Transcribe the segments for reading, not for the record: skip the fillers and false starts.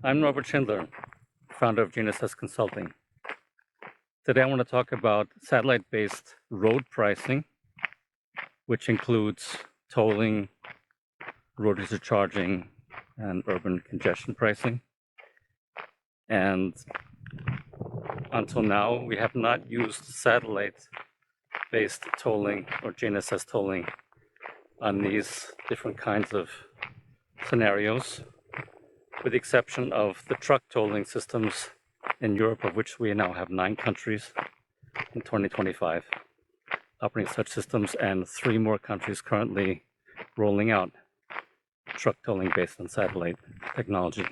I'm Norbert Schindler, founder of GNSS Consulting. Today I want to talk about satellite-based road pricing, which includes tolling, road user charging, and urban congestion pricing. And until now, we have not used satellite-based tolling or GNSS tolling on these different kinds of scenarios, with the exception of the truck tolling systems in Europe, of which we now have 9 countries in 2025 operating such systems, and 3 more countries currently rolling out truck tolling based on satellite technology.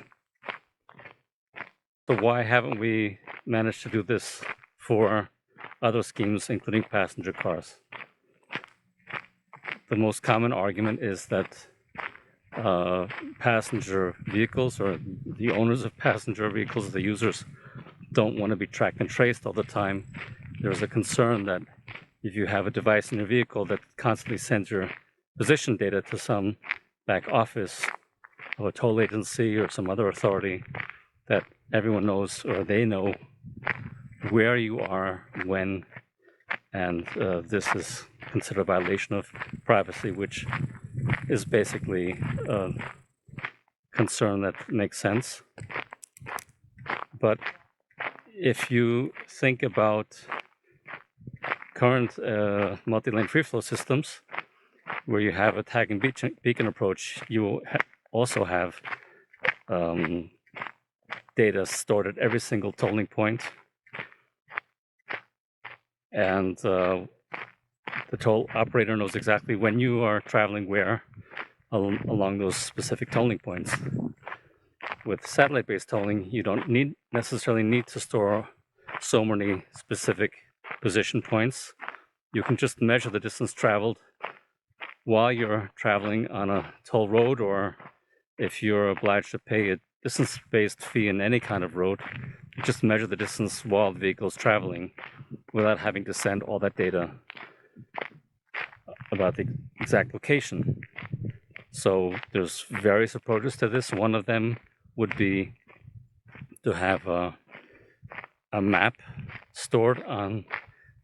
So why haven't we managed to do this for other schemes, including passenger cars? The most common argument is that passenger vehicles, or the owners of passenger vehicles, the users, don't want to be tracked and traced all the time. There's a concern that if you have a device in your vehicle that constantly sends your position data to some back office of a toll agency or some other authority, that everyone knows, or they know, where you are, when, and this is considered a violation of privacy, which is basically a concern that makes sense. But if you think about current multi-lane free flow systems, where you have a tag and beacon approach, you also have data stored at every single tolling point, and the toll operator knows exactly when you are traveling where along those specific tolling points. With satellite-based tolling, you don't necessarily need to store so many specific position points. You can just measure the distance traveled while you're traveling on a toll road, or if you're obliged to pay a distance-based fee in any kind of road, you just measure the distance while the vehicle is traveling without having to send all that data about the exact location. So there's various approaches to this. One of them would be to have a map stored on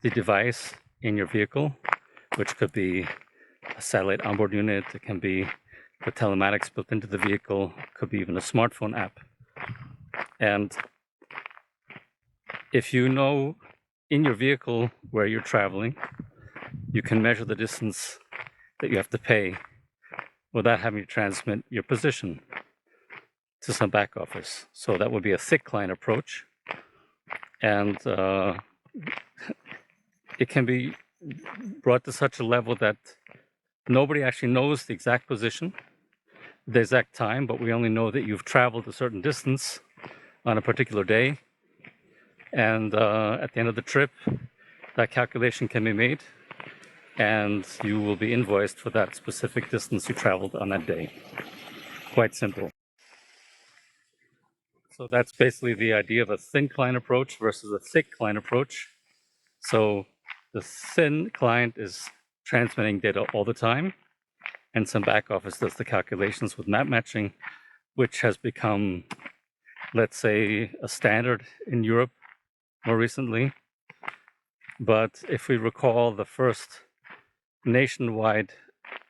the device in your vehicle, which could be a satellite onboard unit, it can be the telematics built into the vehicle, could be even a smartphone app. And if you know in your vehicle where you're traveling, you can measure the distance that you have to pay without having to transmit your position to some back office. So that would be a thick client approach. And it can be brought to such a level that nobody actually knows the exact position, the exact time, but we only know that you've traveled a certain distance on a particular day. And at the end of the trip, that calculation can be made, and you will be invoiced for that specific distance you traveled on that day. Quite simple. So that's basically the idea of a thin client approach versus a thick client approach. So the thin client is transmitting data all the time, and some back office does the calculations with map matching, which has become, let's say, a standard in Europe more recently. But if we recall, the first nationwide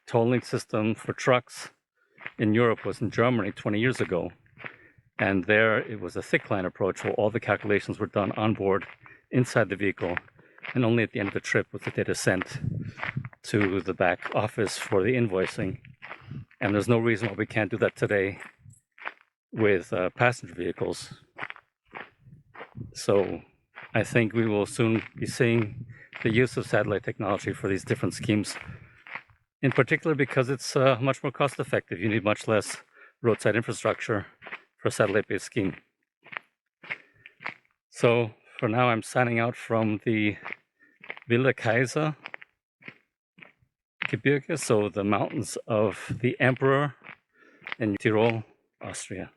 tolling system for trucks in Europe was in Germany 20 years ago. And there it was a thick client approach where all the calculations were done on board inside the vehicle, and only at the end of the trip was the data sent to the back office for the invoicing. And there's no reason why we can't do that today with passenger vehicles. So I think we will soon be seeing the use of satellite technology for these different schemes, in particular because it's much more cost effective. You need much less roadside infrastructure for a satellite-based scheme. So for now, I'm signing out from the Wilde Kaiser Gebirge, so the mountains of the Emperor in Tyrol, Austria.